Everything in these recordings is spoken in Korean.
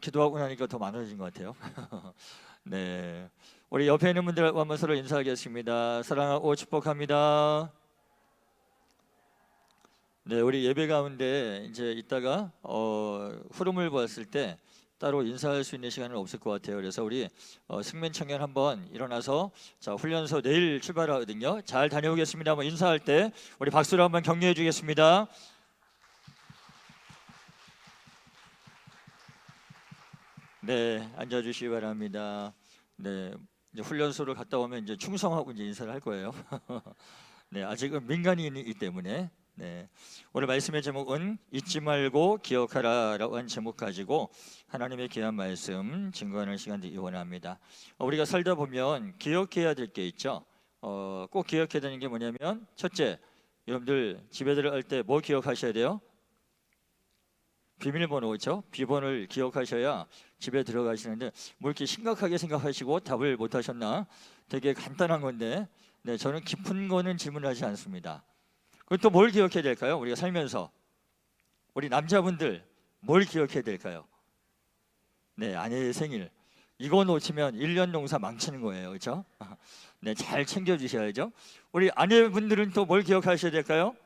기도하고 나니까 더 많아진 것 같아요. 네, 우리 옆에 있는 분들 한번 서로 인사하겠습니다. 사랑하고 축복합니다. 네, 우리 예배 가운데 이제 이따가 흐름을 봤을 때 따로 인사할 수 있는 시간은 없을 것 같아요. 그래서 우리 승민 청년 한번 일어나서 자 훈련소 내일 출발하거든요. 잘 다녀오겠습니다. 한번 인사할 때 우리 박수로 한번 격려해 주겠습니다. 네, 앉아주시기 바랍니다. 네, 이제 훈련소를 갔다 오면 이제 충성하고 이제 인사를 할 거예요. 네, 아직은 민간인이기 때문에. 네, 오늘 말씀의 제목은 잊지 말고 기억하라라고 한 제목 가지고 하나님의 귀한 말씀 증거하는 시간 되기 원합니다. 우리가 살다 보면 기억해야 될 게 있죠. 꼭 기억해야 되는 게 뭐냐면 첫째, 여러분들 집에 들어갈 때 뭐 기억하셔야 돼요? 비밀번호, 그렇죠? 비번을 기억하셔야 집에 들어가시는데 뭐 이렇게 심각하게 생각하시고 답을 못 하셨나? 되게 간단한 건데 네, 저는 깊은 거는 질문하지 않습니다. 그리고 또 뭘 기억해야 될까요? 우리가 살면서 우리 남자분들 뭘 기억해야 될까요? 네, 아내의 생일. 이거 놓치면 1년 농사 망치는 거예요. 그렇죠? 네, 잘 챙겨 주셔야죠. 우리 아내분들은 또 뭘 기억하셔야 될까요?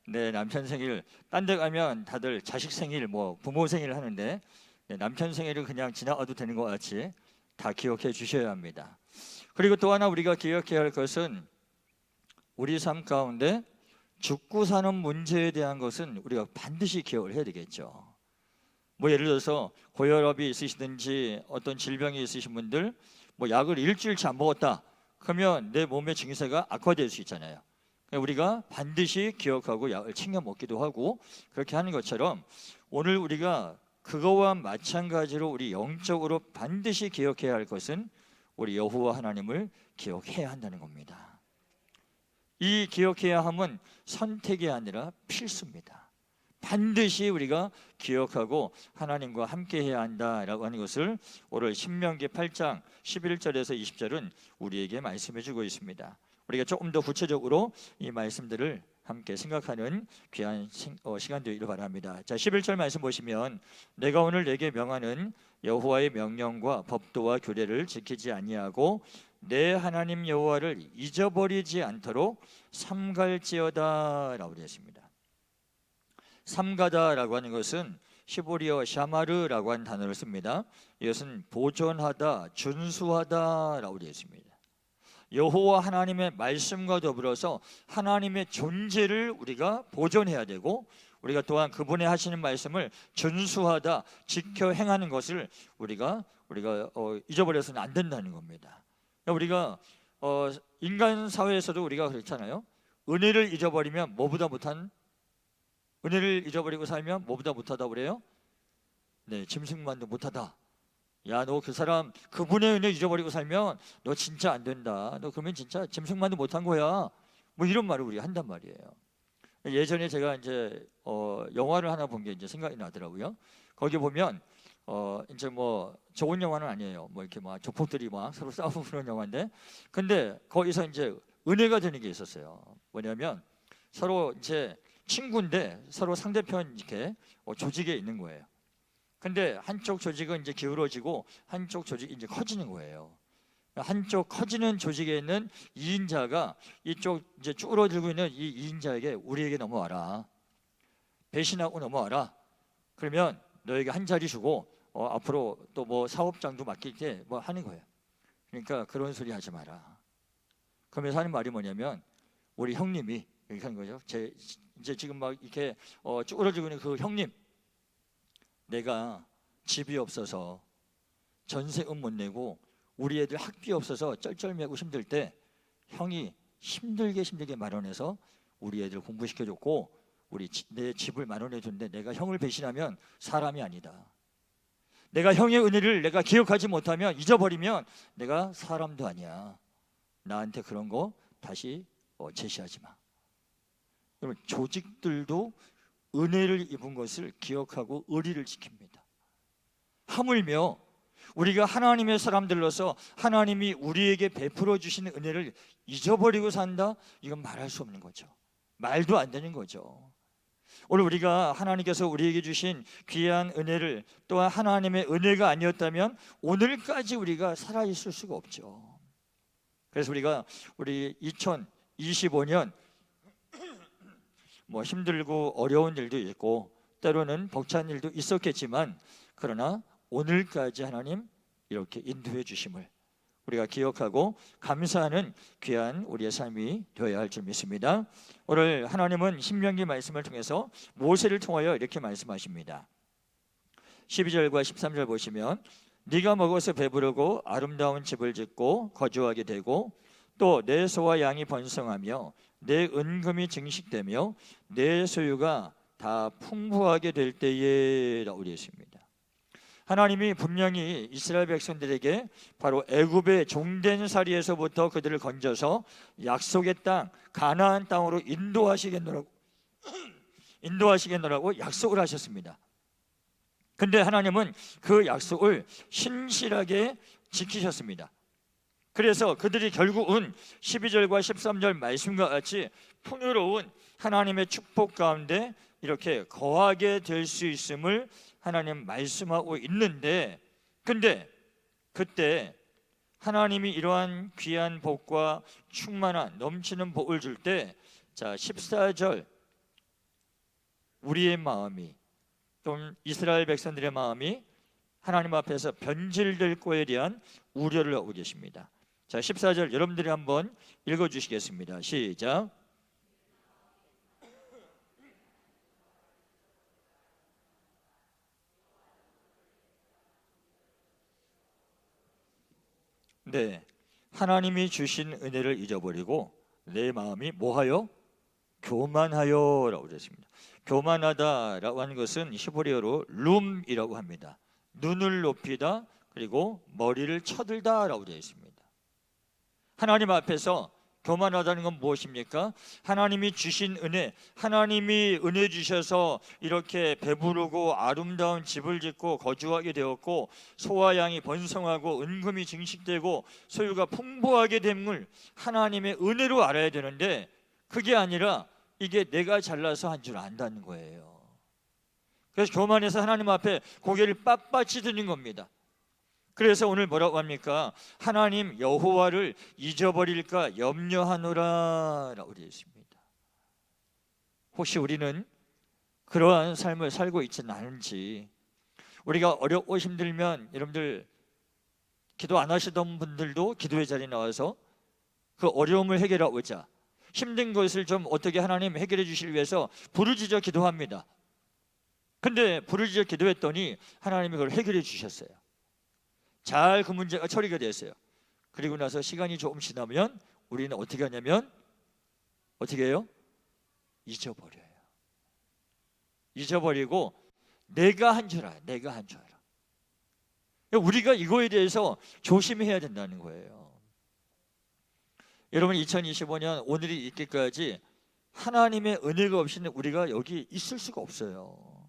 네, 남편 생일. 딴 데 가면 다들 자식 생일, 뭐 부모 생일 하는데 네, 남편 생일은 그냥 지나가도 되는 것 같이 다 기억해 주셔야 합니다. 그리고 또 하나 우리가 기억해야 할 것은 우리 삶 가운데 죽고 사는 문제에 대한 것은 우리가 반드시 기억을 해야 되겠죠. 뭐 예를 들어서 고혈압이 있으시든지 어떤 질병이 있으신 분들 뭐 약을 일주일치 안 먹었다 그러면 내 몸의 증세가 악화될 수 있잖아요. 우리가 반드시 기억하고 약을 챙겨 먹기도 하고 그렇게 하는 것처럼 오늘 우리가 그거와 마찬가지로 우리 영적으로 반드시 기억해야 할 것은 우리 여호와 하나님을 기억해야 한다는 겁니다. 이 기억해야 함은 선택이 아니라 필수입니다. 반드시 우리가 기억하고 하나님과 함께 해야 한다라고 하는 것을 오늘 신명기 8장 11절에서 20절은 우리에게 말씀해 주고 있습니다. 우리가 조금 더 구체적으로 이 말씀들을 함께 생각하는 귀한 시간 되기를 바랍니다. 자, 11절 말씀 보시면 내가 오늘 내게 명하는 여호와의 명령과 법도와 규례를 지키지 아니하고 내 하나님 여호와를 잊어버리지 않도록 삼갈지어다 라고 되어 있습니다. 삼가다라고 하는 것은 히브리어 샤마르라고 하는 단어를 씁니다. 이것은 보존하다, 준수하다라고 되어 있습니다. 여호와 하나님의 말씀과 더불어서 하나님의 존재를 우리가 보존해야 되고 우리가 또한 그분의 하시는 말씀을 준수하다, 지켜 행하는 것을 우리가 잊어버려서는 안 된다는 겁니다. 우리가 인간 사회에서도 우리가 그렇잖아요. 은혜를 잊어버리면 뭐보다 못한 은혜를 잊어버리고 살면 뭐보다 못하다 그래요? 네, 짐승만도 못하다. 야, 너 그 사람 그분의 은혜 잊어버리고 살면 너 진짜 안 된다. 너 그러면 진짜 짐승만도 못한 거야. 뭐 이런 말을 우리가 한단 말이에요. 예전에 제가 이제 영화를 하나 본 게 이제 생각이 나더라고요. 거기 보면 이제 뭐 좋은 영화는 아니에요. 뭐 이렇게 막 조폭들이 막 서로 싸우고 그런 영화인데, 근데 거기서 이제 은혜가 되는 게 있었어요. 뭐냐면 서로 이제 친구인데 서로 상대편 이렇게 조직에 있는 거예요. 근데 한쪽 조직은 이제 기울어지고 한쪽 조직이 이제 커지는 거예요. 한쪽 커지는 조직에 있는 2인자가 이쪽 이제 쭈그러들고 있는 이 2인자에게 우리에게 넘어와라. 배신하고 넘어와라. 그러면 너에게 한 자리 주고 앞으로 또 뭐 사업장도 맡길 때 뭐 하는 거예요. 그러니까 그런 소리 하지 마라. 그러면서 하는 말이 뭐냐면 우리 형님이 이렇게 하는 거죠. 이제 지금 막 이렇게 쭈그러지고 있는 그 형님, 내가 집이 없어서 전세금 못 내고 우리 애들 학비 없어서 쩔쩔매고 힘들 때 형이 힘들게 마련해서 우리 애들 공부시켜줬고 내 집을 마련해줬는데 내가 형을 배신하면 사람이 아니다. 내가 형의 은혜를 내가 기억하지 못하면 잊어버리면 내가 사람도 아니야. 나한테 그런 거 다시 제시하지 마. 여러분, 조직들도 은혜를 입은 것을 기억하고 의리를 지킵니다. 하물며 우리가 하나님의 사람들로서 하나님이 우리에게 베풀어 주시는 은혜를 잊어버리고 산다? 이건 말할 수 없는 거죠. 말도 안 되는 거죠. 오늘 우리가 하나님께서 우리에게 주신 귀한 은혜를, 또한 하나님의 은혜가 아니었다면 오늘까지 우리가 살아있을 수가 없죠. 그래서 우리 2025년 뭐 힘들고 어려운 일도 있고 때로는 벅찬 일도 있었겠지만, 그러나 오늘까지 하나님 이렇게 인도해 주심을 우리가 기억하고 감사하는 귀한 우리의 삶이 되어야 할 줄 믿습니다. 오늘 하나님은 신명기 말씀을 통해서 모세를 통하여 이렇게 말씀하십니다. 12절과 13절 보시면, 네가 먹어서 배부르고 아름다운 집을 짓고 거주하게 되고, 또 내 소와 양이 번성하며 내 은금이 증식되며 내 소유가 다 풍부하게 될 때에 라고 되어 있습니다. 하나님이 분명히 이스라엘 백성들에게 바로 애굽의 종된 살이에서부터 그들을 건져서 약속의 땅 가나안 땅으로 인도하시겠노라고 약속을 하셨습니다. 근데 하나님은 그 약속을 신실하게 지키셨습니다. 그래서 그들이 결국은 12절과 13절 말씀과 같이 풍요로운 하나님의 축복 가운데 이렇게 거하게 될 수 있음을 하나님 말씀하고 있는데, 근데 그때 하나님이 이러한 귀한 복과 충만한 넘치는 복을 줄 때, 자 14절, 우리의 마음이, 좀 이스라엘 백성들의 마음이 하나님 앞에서 변질될 거에 대한 우려를 하고 계십니다. 자 14절 여러분들이 한번 읽어주시겠습니다. 시작. 네, 하나님이 주신 은혜를 잊어버리고 내 마음이 뭐하여? 교만하여 라고 되었습니다. 교만하다라고 하는 것은 히브리어로 룸이라고 합니다. 눈을 높이다, 그리고 머리를 쳐들다 라고 되어 있습니다. 하나님 앞에서 교만하다는 건 무엇입니까? 하나님이 주신 은혜, 하나님이 은혜 주셔서 이렇게 배부르고 아름다운 집을 짓고 거주하게 되었고, 소와 양이 번성하고 은금이 증식되고 소유가 풍부하게 됨을 하나님의 은혜로 알아야 되는데, 그게 아니라 이게 내가 잘나서 한 줄 안다는 거예요. 그래서 교만해서 하나님 앞에 고개를 빳빳이 드는 겁니다. 그래서 오늘 뭐라고 합니까? 하나님 여호와를 잊어버릴까 염려하노라 라고 되어 있습니다. 혹시 우리는 그러한 삶을 살고 있지는 않은지, 우리가 어렵고 힘들면 여러분들 기도 안 하시던 분들도 기도의 자리에 나와서 그 어려움을 해결하고자, 힘든 것을 좀 어떻게 하나님 해결해 주시기 위해서 부르짖어 기도합니다. 근데 부르짖어 기도했더니 하나님이 그걸 해결해 주셨어요. 잘 그 문제가 처리가 됐어요. 그리고 나서 시간이 조금 지나면 우리는 어떻게 하냐면, 어떻게 해요? 잊어버려요. 잊어버리고 내가 한 줄 알아. 내가 한 줄 알아. 우리가 이거에 대해서 조심해야 된다는 거예요. 여러분 2025년 오늘이 있기까지 하나님의 은혜가 없이는 우리가 여기 있을 수가 없어요.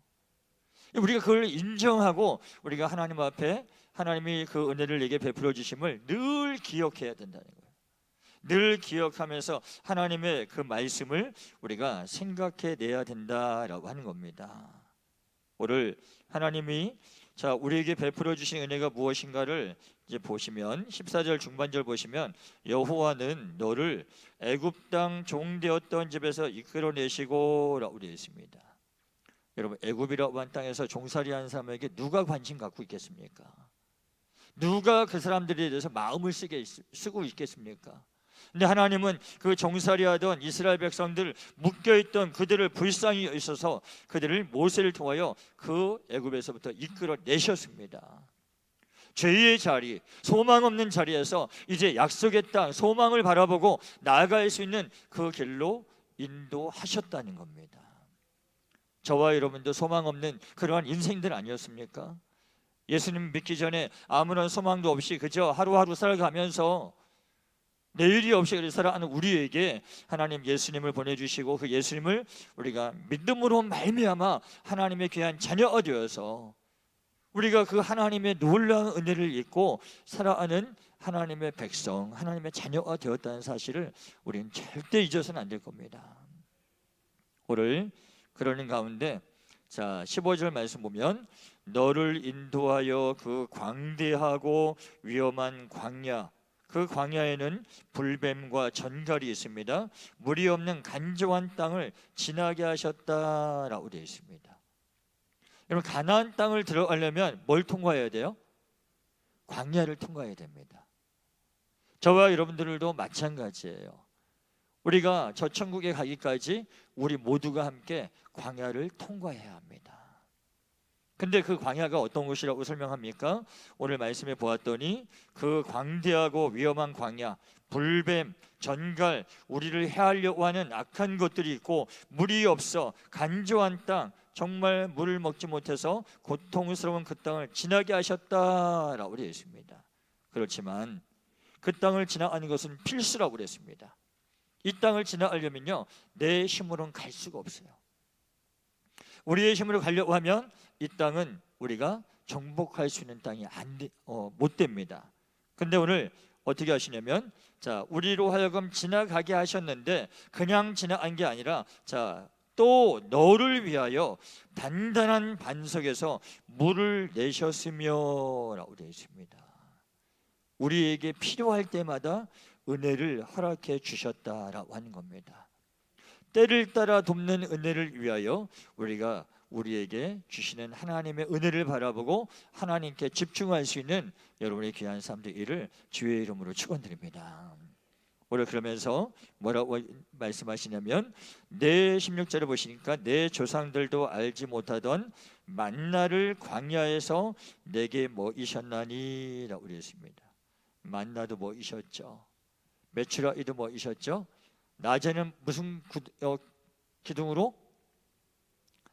우리가 그걸 인정하고 우리가 하나님 앞에 하나님이 그 은혜를 내게 베풀어 주심을 늘 기억해야 된다는 거예요. 늘 기억하면서 하나님의 그 말씀을 우리가 생각해 내야 된다라고 하는 겁니다. 오늘 하나님이 우리에게 베풀어 주신 은혜가 무엇인가를 이제 보시면 14절 중반절 보시면, 여호와는 너를 애굽 땅 종되었던 집에서 이끌어내시고 라고 되어 있습니다. 여러분, 애굽이라고 한 땅에서 종살이하는 사람에게 누가 관심 갖고 있겠습니까? 누가 그 사람들에 대해서 마음을 쓰고 있겠습니까? 근데 하나님은 그 종살이하던 이스라엘 백성들, 묶여있던 그들을 불쌍히 여기셔서 그들을 모세를 통하여 그 애굽에서부터 이끌어내셨습니다. 죄의 자리, 소망 없는 자리에서 이제 약속의 땅, 소망을 바라보고 나아갈 수 있는 그 길로 인도하셨다는 겁니다. 저와 여러분도 소망 없는 그러한 인생들 아니었습니까? 예수님 믿기 전에 아무런 소망도 없이 그저 하루하루 살아가면서 내일이 없이 살아가는 우리에게 하나님 예수님을 보내주시고, 그 예수님을 우리가 믿음으로 말미암아 하나님의 귀한 자녀가 되어서 우리가 그 하나님의 놀라운 은혜를 입고 살아가는 하나님의 백성, 하나님의 자녀가 되었다는 사실을 우리는 절대 잊어서는 안 될 겁니다. 오늘 그러는 가운데 자 15절 말씀 보면 너를 인도하여 그 광대하고 위험한 광야, 그 광야에는 불뱀과 전갈이 있습니다. 물이 없는 간조한 땅을 지나게 하셨다라고 되어 있습니다. 여러분, 가나안 땅을 들어가려면 뭘 통과해야 돼요? 광야를 통과해야 됩니다. 저와 여러분들도 마찬가지예요. 우리가 저 천국에 가기까지 우리 모두가 함께 광야를 통과해야 합니다. 근데 그 광야가 어떤 곳이라고 설명합니까? 오늘 말씀에 보았더니 그 광대하고 위험한 광야, 불뱀, 전갈, 우리를 해하려고 하는 악한 것들이 있고 물이 없어 간조한 땅, 정말 물을 먹지 못해서 고통스러운 그 땅을 지나게 하셨다라고 되어 있습니다. 그렇지만 그 땅을 지나가는 것은 필수라고 그랬습니다. 이 땅을 지나가려면요, 내 힘으로는 갈 수가 없어요. 우리의 힘으로 가려고 하면 이 땅은 우리가 정복할 수 있는 땅이 못 됩니다. 근데 오늘 어떻게 하시냐면, 자, 우리로 하여금 지나가게 하셨는데 그냥 지나간 게 아니라, 자, 또 너를 위하여 단단한 반석에서 물을 내셨으며라고 되어 있습니다. 우리에게 필요할 때마다 은혜를 허락해 주셨다라고 하는 겁니다. 때를 따라 돕는 은혜를 위하여 우리가 우리에게 주시는 하나님의 은혜를 바라보고 하나님께 집중할 수 있는 여러분의 귀한 삶 되기를 주의 이름으로 축원드립니다. 오늘 그러면서 뭐라고 말씀하시냐면, 내 16절에 보시니까 내 조상들도 알지 못하던 만나를 광야에서 내게 먹이셨나니 라고 그랬습니다. 만나도 먹이셨죠. 메추라기도 먹이셨죠. 낮에는 무슨 기둥으로?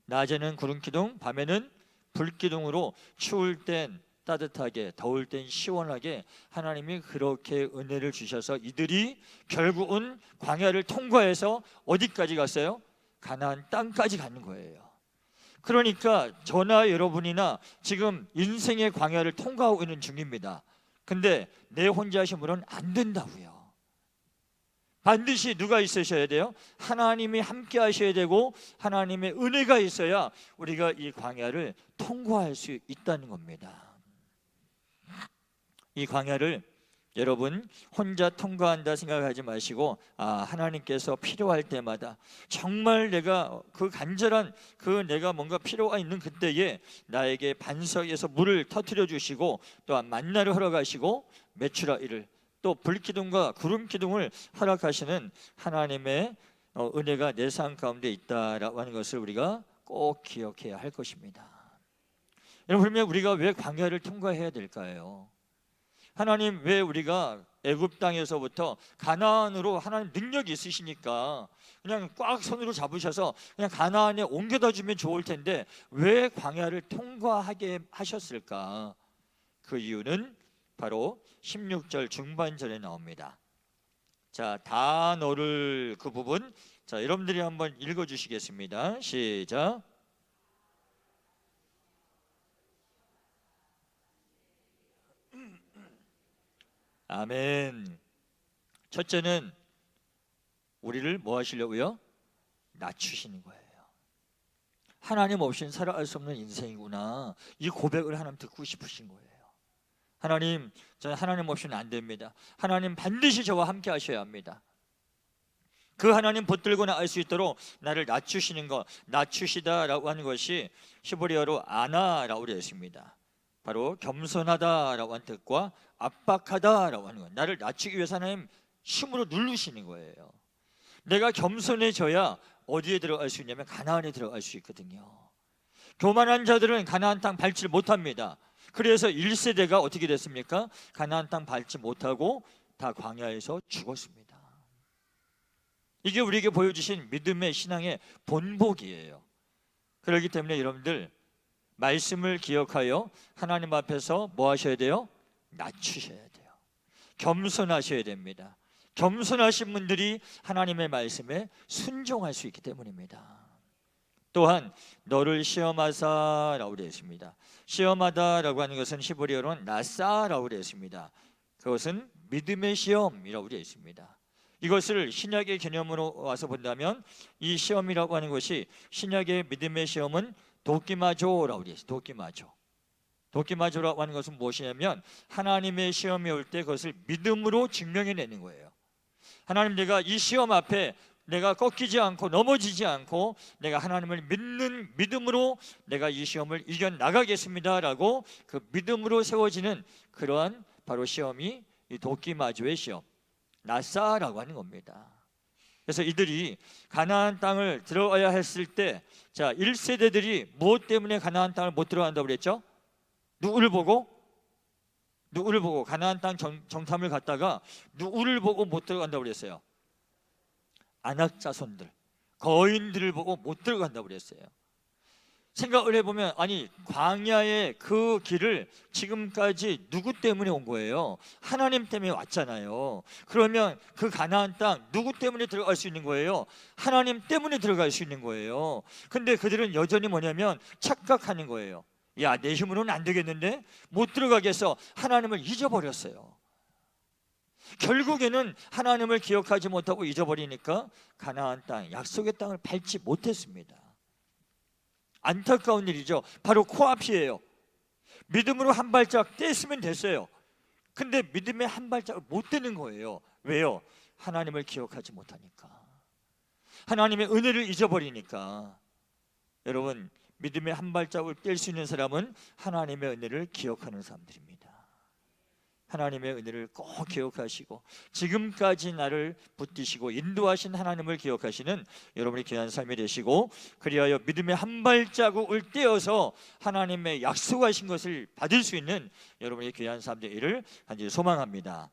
낮에는 구름 기둥, 밤에는 불 기둥으로 추울 땐 따뜻하게, 더울 땐 시원하게 하나님이 그렇게 은혜를 주셔서 이들이 결국은 광야를 통과해서 어디까지 갔어요? 가나안 땅까지 가는 거예요. 그러니까 저나 여러분이나 지금 인생의 광야를 통과하고 있는 중입니다. 근데 내 혼자 힘으로는 안 된다고요. 반드시 누가 있으셔야 돼요? 하나님이 함께 하셔야 되고 하나님의 은혜가 있어야 우리가 이 광야를 통과할 수 있다는 겁니다. 이 광야를 여러분 혼자 통과한다 생각하지 마시고, 하나님께서 필요할 때마다 정말 내가 그 간절한 내가 뭔가 필요가 있는 그때에 나에게 반석에서 물을 터뜨려 주시고, 또한 만나를 허락하시고 메추라기를 또 불기둥과 구름기둥을 허락하시는 하나님의 은혜가 내 삶 가운데 있다라고 하는 것을 우리가 꼭 기억해야 할 것입니다. 여러분, 그러면 우리가 왜 광야를 통과해야 될까요? 하나님 왜 우리가 애굽 땅에서부터 가나안으로 하나님 능력이 있으시니까 그냥 꽉 손으로 잡으셔서 그냥 가나안에 옮겨다 주면 좋을 텐데 왜 광야를 통과하게 하셨을까? 그 이유는 바로 16절 중반절에 나옵니다. 자, 다 너를, 그 부분, 자, 여러분들이 한번 읽어 주시겠습니다. 시작. 아멘. 첫째는 우리를 뭐 하시려고요? 낮추시는 거예요. 하나님 없이는 살아갈 수 없는 인생이구나, 이 고백을 하나님 듣고 싶으신 거예요. 하나님, 저는 하나님 없이는 안 됩니다. 하나님 반드시 저와 함께 하셔야 합니다. 그 하나님 붙들고 나갈 수 있도록 나를 낮추시는 것, 낮추시다라고 하는 것이 히브리어로 아나라고 되어 있습니다. 바로 겸손하다라고 하는 뜻과 압박하다라고 하는 것, 나를 낮추기 위해서 하나님 힘으로 누르시는 거예요. 내가 겸손해져야 어디에 들어갈 수 있냐면 가나안에 들어갈 수 있거든요. 교만한 자들은 가나안 땅 밟지를 못합니다. 그래서 1세대가 어떻게 됐습니까? 가나안 땅 밟지 못하고 다 광야에서 죽었습니다. 이게 우리에게 보여주신 믿음의 신앙의 본보기예요. 그렇기 때문에 여러분들 말씀을 기억하여 하나님 앞에서 뭐 하셔야 돼요? 낮추셔야 돼요. 겸손하셔야 됩니다. 겸손하신 분들이 하나님의 말씀에 순종할 수 있기 때문입니다. 또한 너를 시험하사라고 되어 있습니다. 시험하다라고 하는 것은 히브리어로는 나사라고 되어 있습니다. 그것은 믿음의 시험이라고 되어 있습니다. 이것을 신약의 개념으로 와서 본다면 이 시험이라고 하는 것이 신약의 믿음의 시험은 도끼마조라고 그랬어요. 도끼마조. 도끼마조라고 하는 것은 무엇이냐면 하나님의 시험이 올 때 그것을 믿음으로 증명해내는 거예요. 하나님, 내가 이 시험 앞에 내가 꺾이지 않고 넘어지지 않고 내가 하나님을 믿는 믿음으로 내가 이 시험을 이겨나가겠습니다라고 그 믿음으로 세워지는 그러한 바로 시험이 이 도끼마조의 시험, 나사라고 하는 겁니다. 그래서 이들이 가나안 땅을 들어가야 했을 때, 자, 1세대들이 무엇 때문에 가나안 땅을 못 들어간다고 그랬죠? 누구를 보고? 누구를 보고? 가나안 땅 정탐을 갔다가 누구를 보고 못 들어간다고 그랬어요? 아낙 자손들, 거인들을 보고 못 들어간다고 그랬어요. 생각을 해보면, 아니, 광야의 그 길을 지금까지 누구 때문에 온 거예요? 하나님 때문에 왔잖아요. 그러면 그 가나안 땅 누구 때문에 들어갈 수 있는 거예요? 하나님 때문에 들어갈 수 있는 거예요. 근데 그들은 여전히 뭐냐면 착각하는 거예요. 야, 내 힘으로는 안 되겠는데? 못 들어가겠어. 하나님을 잊어버렸어요. 결국에는 하나님을 기억하지 못하고 잊어버리니까 가나안 땅, 약속의 땅을 밟지 못했습니다. 안타까운 일이죠. 바로 코앞이에요. 믿음으로 한 발짝 떼으면 됐어요. 근데 믿음의 한 발짝을 못 떼는 거예요. 왜요? 하나님을 기억하지 못하니까, 하나님의 은혜를 잊어버리니까. 여러분, 믿음의 한 발짝을 뗄 수 있는 사람은 하나님의 은혜를 기억하는 사람들입니다. 하나님의 은혜를 꼭 기억하시고 지금까지 나를 붙드시고 인도하신 하나님을 기억하시는 여러분의 귀한 삶이 되시고, 그리하여 믿음의 한 발자국을 떼어서 하나님의 약속하신 것을 받을 수 있는 여러분의 귀한 삶 되기를 간절히 소망합니다.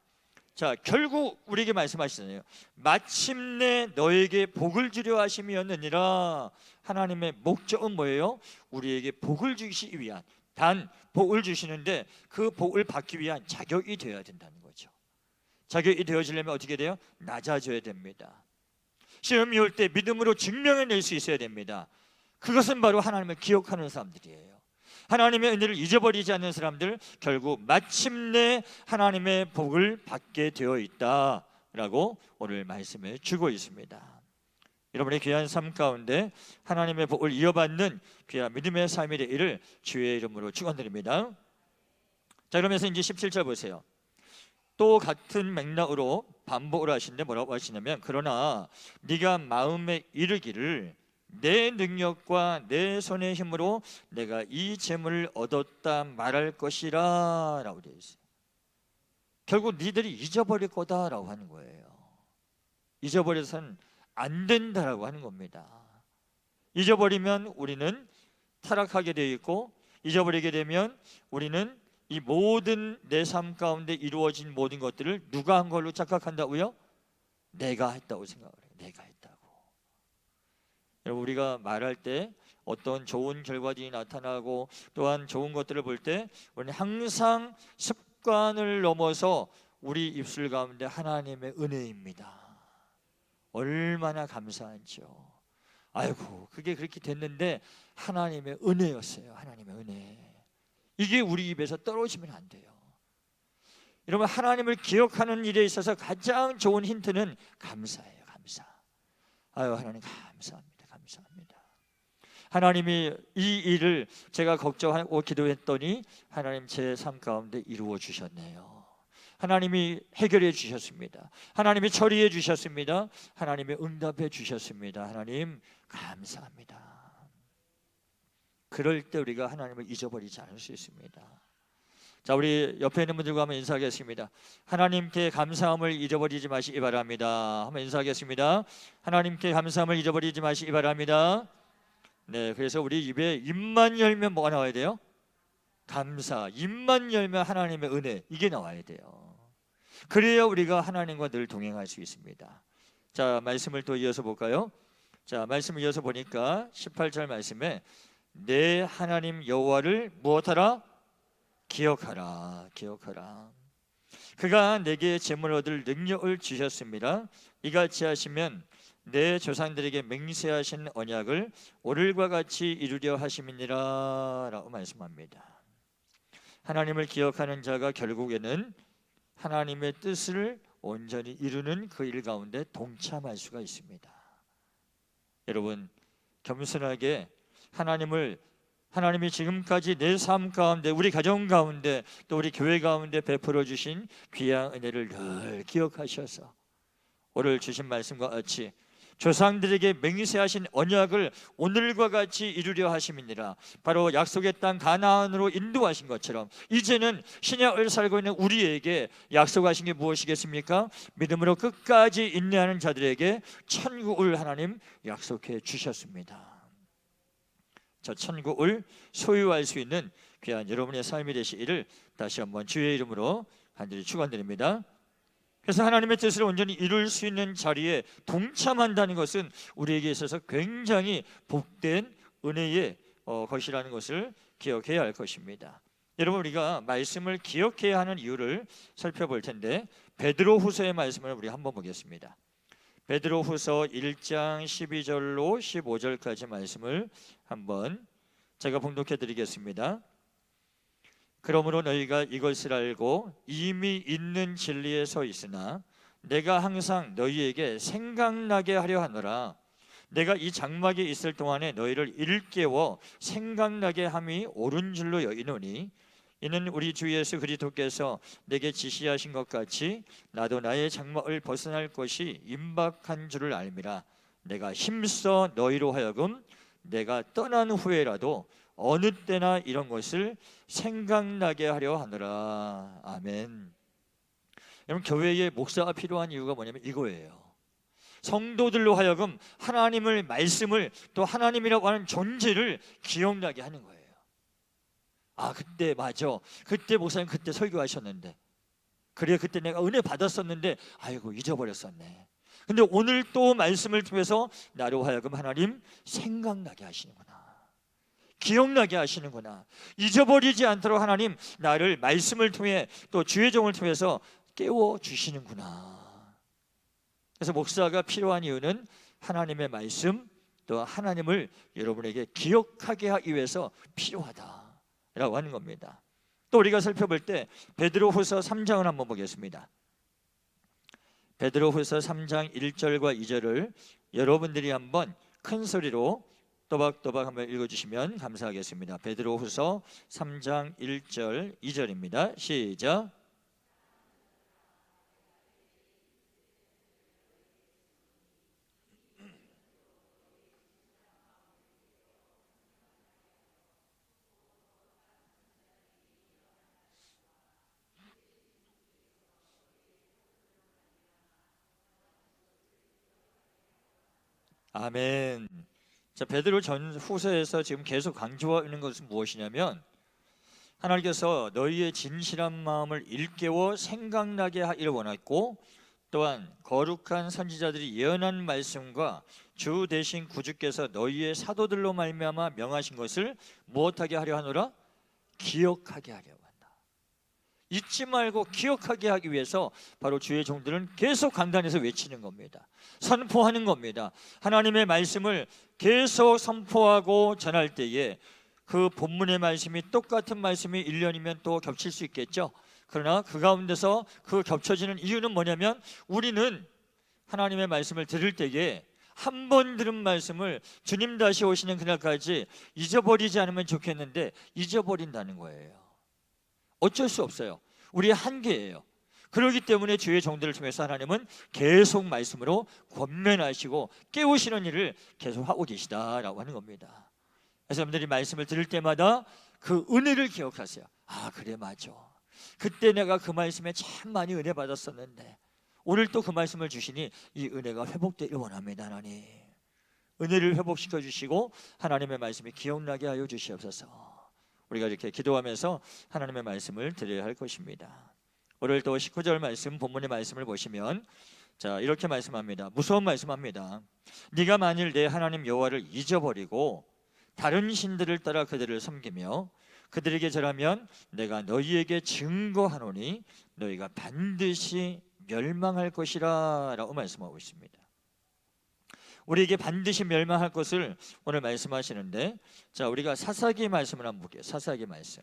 자, 결국 우리에게 말씀하시잖아요. 마침내 너에게 복을 주려 하심이었느니라. 하나님의 목적은 뭐예요? 우리에게 복을 주시기 위한, 단 복을 주시는데 그 복을 받기 위한 자격이 되어야 된다는 거죠. 자격이 되어지려면 어떻게 돼요? 낮아져야 됩니다. 시험이 올 때 믿음으로 증명해낼 수 있어야 됩니다. 그것은 바로 하나님을 기억하는 사람들이에요. 하나님의 은혜를 잊어버리지 않는 사람들, 결국 마침내 하나님의 복을 받게 되어 있다라고 오늘 말씀을 주고 있습니다. 여러분의 귀한 삶 가운데 하나님의 복을 이어받는 귀한 믿음의 삶이 되기를 주의 이름으로 축원드립니다. 자, 그러면서 이제 17절 보세요. 또 같은 맥락으로 반복을 하시는데 뭐라고 하시냐면, 그러나 네가 마음에 이르기를 내 능력과 내 손의 힘으로 내가 이 재물을 얻었다 말할 것이라 라고 되어 있어요. 결국 니들이 잊어버릴 거다라고 하는 거예요. 잊어버려서는 안 된다라고 하는 겁니다. 잊어버리면 우리는 타락하게 되어 있고, 잊어버리게 되면 우리는 이 모든 내 삶 가운데 이루어진 모든 것들을 누가 한 걸로 착각한다고요? 내가 했다고 생각을 해요. 내가 했다고. 여러분, 우리가 말할 때 어떤 좋은 결과들이 나타나고 또한 좋은 것들을 볼 때 우리는 항상 습관을 넘어서 우리 입술 가운데 하나님의 은혜입니다. 얼마나 감사한지요. 아이고, 그게 그렇게 됐는데 하나님의 은혜였어요. 하나님의 은혜. 이게 우리 입에서 떨어지면 안 돼요. 여러분, 하나님을 기억하는 일에 있어서 가장 좋은 힌트는 감사예요. 감사. 아유, 하나님 감사합니다. 감사합니다. 하나님이 이 일을 제가 걱정하고 기도했더니 하나님 제 삶 가운데 이루어 주셨네요. 하나님이 해결해 주셨습니다. 하나님이 처리해 주셨습니다. 하나님이 응답해 주셨습니다. 하나님 감사합니다. 그럴 때 우리가 하나님을 잊어버리지 않을 수 있습니다. 자, 우리 옆에 있는 분들과 한번 인사하겠습니다. 하나님께 감사함을 잊어버리지 마시기 바랍니다. 한번 인사하겠습니다. 하나님께 감사함을 잊어버리지 마시기 바랍니다. 네, 그래서 우리 입에 입만 열면 뭐가 나와야 돼요? 감사. 입만 열면 하나님의 은혜, 이게 나와야 돼요. 그래야 우리가 하나님과 늘 동행할 수 있습니다. 자, 말씀을 또 이어서 볼까요? 자, 말씀을 이어서 보니까 18절 말씀에 내 하나님 여호와를 무엇하라? 기억하라. 기억하라. 그가 내게 재물 얻을 능력을 주셨습니다. 이같이 하시면 내 조상들에게 맹세하신 언약을 오늘과 같이 이루려 하심이니라 라고 말씀합니다. 하나님을 기억하는 자가 결국에는 하나님의 뜻을 온전히 이루는 그 일 가운데 동참할 수가 있습니다. 여러분, 겸손하게 하나님이 지금까지 내 삶 가운데, 우리 가정 가운데, 또 우리 교회 가운데 베풀어 주신 귀한 은혜를 늘 기억하셔서 오늘 주신 말씀과 같이 조상들에게 맹세하신 언약을 오늘과 같이 이루려 하심이니라. 바로 약속의 땅 가나안으로 인도하신 것처럼 이제는 신약을 살고 있는 우리에게 약속하신 게 무엇이겠습니까? 믿음으로 끝까지 인내하는 자들에게 천국을 하나님 약속해 주셨습니다. 저 천국을 소유할 수 있는 귀한 여러분의 삶이 되시기를 다시 한번 주의 이름으로 간절히 축원드립니다. 그래서 하나님의 뜻을 온전히 이룰 수 있는 자리에 동참한다는 것은 우리에게 있어서 굉장히 복된 은혜의 것이라는 것을 기억해야 할 것입니다. 여러분, 우리가 말씀을 기억해야 하는 이유를 살펴볼 텐데 베드로후서의 말씀을 우리 한번 보겠습니다. 베드로후서 1장 12절로 15절까지 말씀을 한번 제가 봉독해 드리겠습니다. 그러므로 너희가 이것을 알고 이미 있는 진리에 서 있으나 내가 항상 너희에게 생각나게 하려 하노라. 내가 이 장막에 있을 동안에 너희를 일깨워 생각나게 함이 옳은 줄로 여기노니 이는 우리 주 예수 그리스도께서 내게 지시하신 것 같이 나도 나의 장막을 벗어날 것이 임박한 줄을 알미라. 내가 힘써 너희로 하여금 내가 떠난 후에라도 어느 때나 이런 것을 생각나게 하려 하노라. 아멘. 여러분, 교회에 목사가 필요한 이유가 뭐냐면 이거예요. 성도들로 하여금 하나님의 말씀을, 또 하나님이라고 하는 존재를 기억나게 하는 거예요. 아, 그때 맞아, 그때 목사님 그때 설교하셨는데, 그래 그때 내가 은혜 받았었는데 아이고 잊어버렸었네. 근데 오늘 또 말씀을 통해서 나로 하여금 하나님 생각나게 하시는구나, 기억나게 하시는구나, 잊어버리지 않도록 하나님 나를 말씀을 통해 또 주의 종을 통해서 깨워주시는구나. 그래서 목사가 필요한 이유는 하나님의 말씀, 또 하나님을 여러분에게 기억하게 하기 위해서 필요하다라고 하는 겁니다. 또 우리가 살펴볼 때 베드로후서 3장을 한번 보겠습니다. 베드로후서 3장 1절과 2절을 여러분들이 한번 큰 소리로 또박또박 한번 읽어주시면 감사하겠습니다. 베드로후서 3장 1절 2절입니다. 시작. 아멘. 자, 베드로 전후서에서 지금 계속 강조하는 것은 무엇이냐면 하나님께서 너희의 진실한 마음을 일깨워 생각나게 하기를 원했고, 또한 거룩한 선지자들이 예언한 말씀과 주 대신 구주께서 너희의 사도들로 말미암아 명하신 것을 무엇하게 하려 하노라? 기억하게 하려 한다. 잊지 말고 기억하게 하기 위해서 바로 주의 종들은 계속 강단에서 외치는 겁니다. 선포하는 겁니다. 하나님의 말씀을 계속 선포하고 전할 때에 그 본문의 말씀이 똑같은 말씀이 1년이면 또 겹칠 수 있겠죠. 그러나 그 가운데서 그 겹쳐지는 이유는 뭐냐면 우리는 하나님의 말씀을 들을 때에 한 번 들은 말씀을 주님 다시 오시는 그날까지 잊어버리지 않으면 좋겠는데 잊어버린다는 거예요. 어쩔 수 없어요. 우리의 한계예요. 그렇기 때문에 주의 종들을 통해서 하나님은 계속 말씀으로 권면하시고 깨우시는 일을 계속 하고 계시다라고 하는 겁니다. 그래서 여러분들이 말씀을 들을 때마다 그 은혜를 기억하세요. 아, 그래 맞아, 그때 내가 그 말씀에 참 많이 은혜 받았었는데 오늘 또 그 말씀을 주시니 이 은혜가 회복되길 원합니다. 하나님, 은혜를 회복시켜 주시고 하나님의 말씀이 기억나게 하여 주시옵소서. 우리가 이렇게 기도하면서 하나님의 말씀을 드려야 할 것입니다. 오늘 또 19절 말씀, 본문의 말씀을 보시면 자, 이렇게 말씀합니다. 무서운 말씀합니다. 네가 만일 내 하나님 여호와를 잊어버리고 다른 신들을 따라 그들을 섬기며 그들에게 절하면 내가 너희에게 증거하노니 너희가 반드시 멸망할 것이라 라고 말씀하고 있습니다. 우리에게 반드시 멸망할 것을 오늘 말씀하시는데, 자, 우리가 사사기 말씀을 한번 볼게요. 사사기 말씀.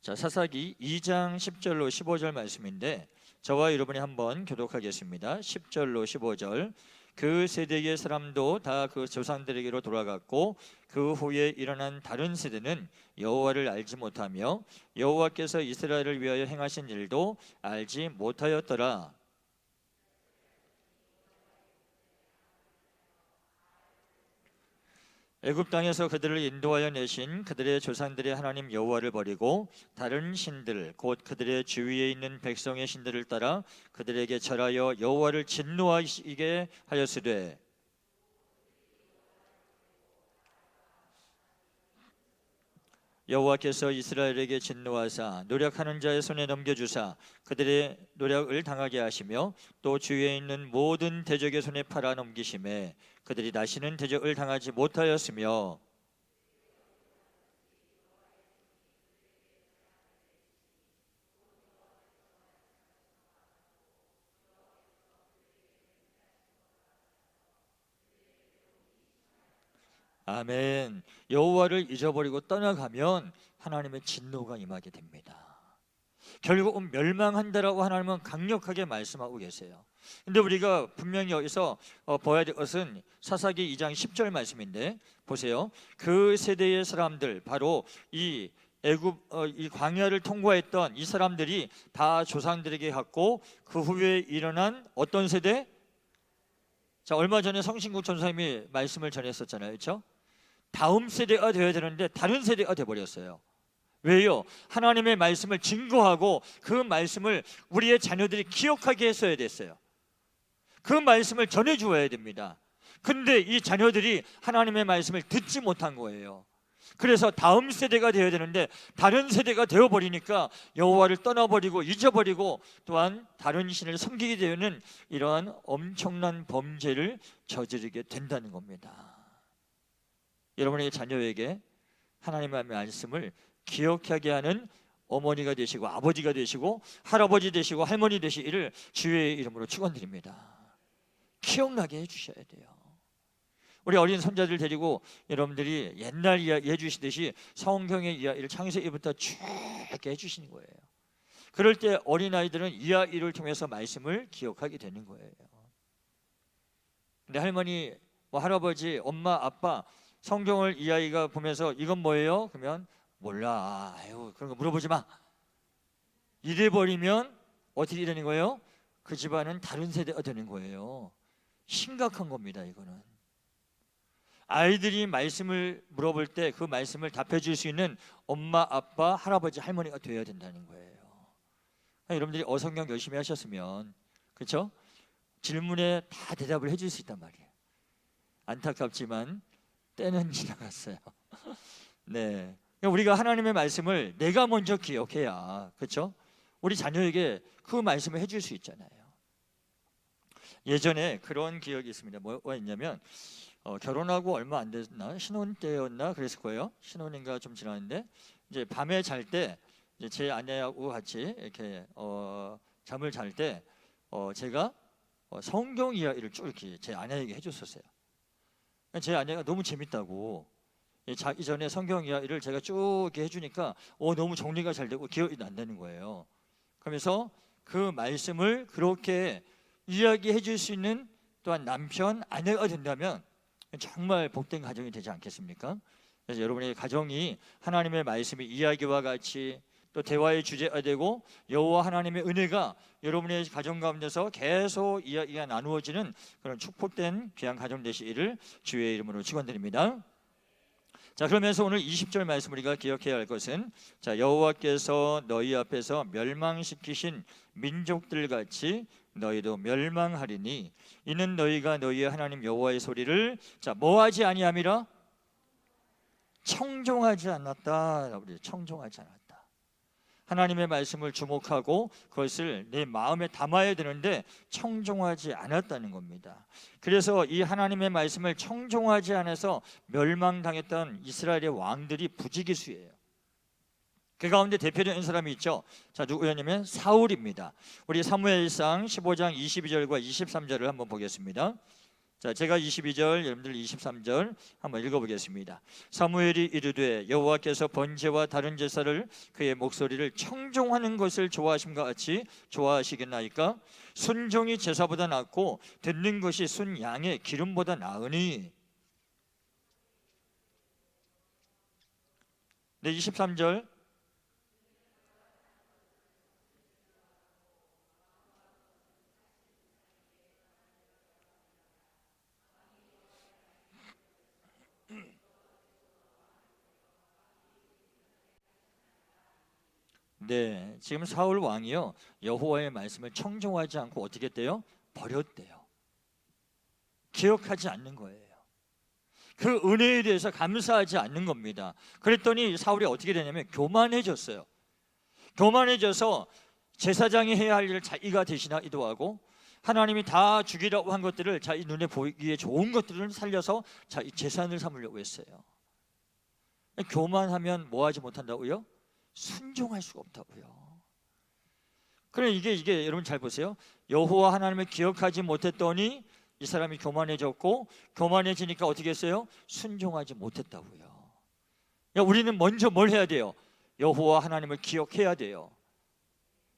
자, 사사기 2장 10절로 15절 말씀인데 저와 여러분이 한번 교독하겠습니다. 10절로 15절. 그 세대의 사람도 다 그 조상들에게로 돌아갔고 그 후에 일어난 다른 세대는 여호와를 알지 못하며 여호와께서 이스라엘을 위하여 행하신 일도 알지 못하였더라. 애굽 땅에서 그들을 인도하여 내신 그들의 조상들의 하나님 여호와를 버리고 다른 신들 곧 그들의 주위에 있는 백성의 신들을 따라 그들에게 절하여 여호와를 진노하시게 하였으되 여호와께서 이스라엘에게 진노하사 노력하는 자의 손에 넘겨주사 그들의 노력을 당하게 하시며 또 주위에 있는 모든 대적의 손에 팔아 넘기심에 그들이 다시는 대적을 당하지 못하였으며 아멘. 여호와를 잊어버리고 떠나가면 하나님의 진노가 임하게 됩니다. 결국은 멸망한다라고 하나님은 강력하게 말씀하고 계세요. 근데 우리가 분명히 여기서 봐야 될 것은 사사기 2장 10절 말씀인데 보세요. 그 세대의 사람들, 바로 이 애굽 이 광야를 통과했던 이 사람들이 다 조상들에게 갔고 그 후에 일어난 어떤 세대? 자, 얼마 전에 성신국 전사님이 말씀을 전했었잖아요, 그렇죠? 다음 세대가 되어야 되는데 다른 세대가 되어버렸어요. 왜요? 하나님의 말씀을 증거하고 그 말씀을 우리의 자녀들이 기억하게 했어야 됐어요. 그 말씀을 전해주어야 됩니다. 근데 이 자녀들이 하나님의 말씀을 듣지 못한 거예요. 그래서 다음 세대가 되어야 되는데 다른 세대가 되어버리니까 여호와를 떠나버리고 잊어버리고 또한 다른 신을 섬기게 되는 이러한 엄청난 범죄를 저지르게 된다는 겁니다. 여러분의 자녀에게 하나님의 말씀을 기억하게 하는 어머니가 되시고 아버지가 되시고 할아버지 되시고 할머니 되시기를 주의 이름으로 축원드립니다. 기억나게 해주셔야 돼요. 우리 어린 손자들 데리고 여러분들이 옛날 이야기 해주시듯이 성경의 이야기를 창세기부터 쭉 해주시는 거예요. 그럴 때 어린아이들은 이야기를 통해서 말씀을 기억하게 되는 거예요. 근데 할머니, 할아버지, 엄마, 아빠 성경을 이 아이가 보면서 이건 뭐예요? 그러면 몰라. 아유, 그런 거 물어보지 마. 이래 버리면 어떻게 되는 거예요? 그 집안은 다른 세대가 되는 거예요. 심각한 겁니다, 이거는. 아이들이 말씀을 물어볼 때 그 말씀을 답해 줄 수 있는 엄마, 아빠, 할아버지, 할머니가 되어야 된다는 거예요. 여러분들이 어성경 열심히 하셨으면, 그렇죠? 질문에 다 대답을 해줄 수 있단 말이에요. 안타깝지만 때는 지나갔어요. 네, 우리가 하나님의 말씀을 내가 먼저 기억해야, 그렇죠? 우리 자녀에게 그 말씀을 해줄 수 있잖아요. 예전에 그런 기억이 있습니다. 뭐가 있냐면 결혼하고 얼마 안 됐나, 신혼 때였나 그랬을 거예요. 신혼인가 좀 지났는데 이제 밤에 잘 때 제 아내하고 같이 이렇게 잠을 잘 때 제가 성경 이야기를 쭉 이렇게 제 아내에게 해줬었어요. 제 아내가 너무 재밌다고, 자기 전에 성경 이야기를 제가 쭉 이렇게 해주니까 너무 정리가 잘 되고 기억이 난다는 거예요. 그러면서 그 말씀을 그렇게 이야기해 줄 수 있는 또한 남편, 아내가 된다면 정말 복된 가정이 되지 않겠습니까? 그래서 여러분의 가정이 하나님의 말씀의 이야기와 같이 또 대화의 주제가 되고 여호와 하나님의 은혜가 여러분의 가정 가운데서 계속 이야기가 나누어지는 그런 축복된 귀한 가정 되시기를 주의 이름으로 축원드립니다. 자, 그러면서 오늘 20절 말씀 우리가 기억해야 할 것은, 자, 여호와께서 너희 앞에서 멸망시키신 민족들 같이 너희도 멸망하리니 이는 너희가 너희의 하나님 여호와의 소리를 뭐하지 아니함이라? 청종하지 않았다. 우리 청종하지 않았다. 하나님의 말씀을 주목하고 그것을 내 마음에 담아야 되는데 청종하지 않았다는 겁니다. 그래서 이 하나님의 말씀을 청종하지 않아서 멸망당했던 이스라엘의 왕들이 부지기수예요. 그 가운데 대표적인 사람이 있죠. 자, 누구였냐면 사울입니다. 우리 사무엘상 15장 22절과 23절을 한번 보겠습니다. 자, 제가 22절, 여러분들 23절 한번 읽어보겠습니다. 사무엘이 이르되 여호와께서 번제와 다른 제사를 그의 목소리를 청종하는 것을 좋아하심과 같이 좋아하시겠나이까? 순종이 제사보다 낫고 듣는 것이 순 양의 기름보다 나으니. 네, 23절. 네, 지금 사울 왕이요 여호와의 말씀을 청종하지 않고 어떻게 했대요? 버렸대요. 기억하지 않는 거예요. 그 은혜에 대해서 감사하지 않는 겁니다. 그랬더니 사울이 어떻게 되냐면 교만해졌어요. 교만해져서 제사장이 해야 할 일을 자기가 대신하기도 하고, 하나님이 다 주기라고 한 것들을 자기 눈에 보이기에 좋은 것들을 살려서 자기 재산을 삼으려고 했어요. 교만하면 뭐 하지 못한다고요? 순종할 수가 없다고요. 그래, 이게 여러분 잘 보세요. 여호와 하나님을 기억하지 못했더니 이 사람이 교만해졌고, 교만해지니까 어떻게 했어요? 순종하지 못했다고요. 우리는 먼저 뭘 해야 돼요? 여호와 하나님을 기억해야 돼요.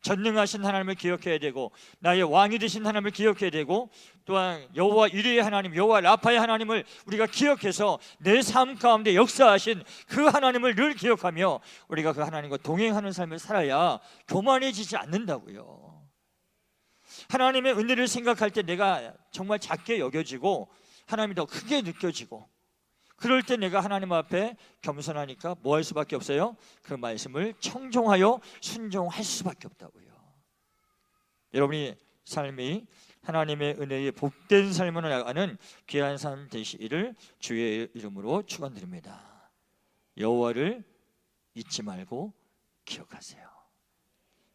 전능하신 하나님을 기억해야 되고, 나의 왕이 되신 하나님을 기억해야 되고, 또한 여호와 이레의 하나님, 여호와 라파의 하나님을 우리가 기억해서 내 삶 가운데 역사하신 그 하나님을 늘 기억하며 우리가 그 하나님과 동행하는 삶을 살아야 교만해지지 않는다고요. 하나님의 은혜를 생각할 때 내가 정말 작게 여겨지고 하나님이 더 크게 느껴지고, 그럴 때 내가 하나님 앞에 겸손하니까 뭐 할 수밖에 없어요? 그 말씀을 청종하여 순종할 수밖에 없다고요. 여러분이 삶이 하나님의 은혜의 복된 삶으로 나가는 귀한 삶 되시기를 주의 이름으로 축원드립니다. 여호와를 잊지 말고 기억하세요.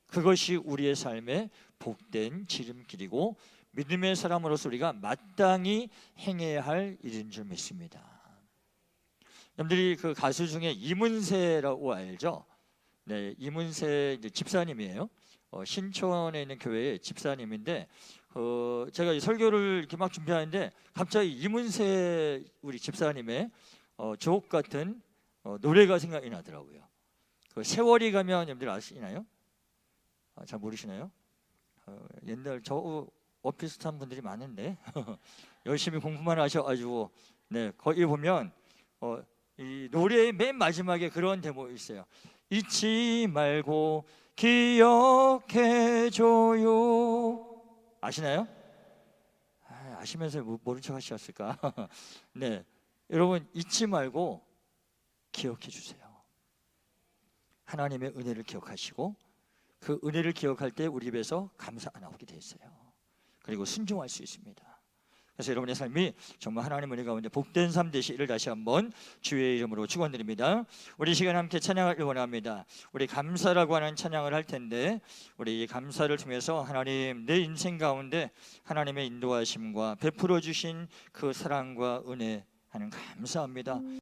그것이 우리의 삶의 복된 지름길이고 믿음의 사람으로서 우리가 마땅히 행해야 할 일인 줄 믿습니다. 여러분들이 그 가수 중에 이문세라고 알죠? 네, 이문세 이제 집사님이에요. 신촌에 있는 교회의 집사님인데, 제가 설교를 이렇게 막 준비하는데 갑자기 이문세 우리 집사님의 주옥 같은 노래가 생각이 나더라고요. 그 세월이 가면 여러분들 아시나요? 잘 모르시나요? 옛날 저 비슷한 분들이 많은데 열심히 공부만 하셔가지고, 네, 거기 보면 이 노래의 맨 마지막에 그런 대목이 있어요. 잊지 말고 기억해줘요. 아시나요? 아시면서 모른 척 하셨을까? 네, 여러분 잊지 말고 기억해 주세요. 하나님의 은혜를 기억하시고, 그 은혜를 기억할 때 우리 입에서 감사가 나오게 돼 있어요. 그리고 순종할 수 있습니다. 그래서 여러분의 삶이 정말 하나님 은혜 가운데 복된 삶 되시기를 다시 한번 주의 이름으로 축원드립니다. 우리 시간 함께 찬양을 원합니다. 우리 감사라고 하는 찬양을 할 텐데, 우리 이 감사를 통해서 하나님 내 인생 가운데 하나님의 인도하심과 베풀어 주신 그 사랑과 은혜 하는 감사합니다.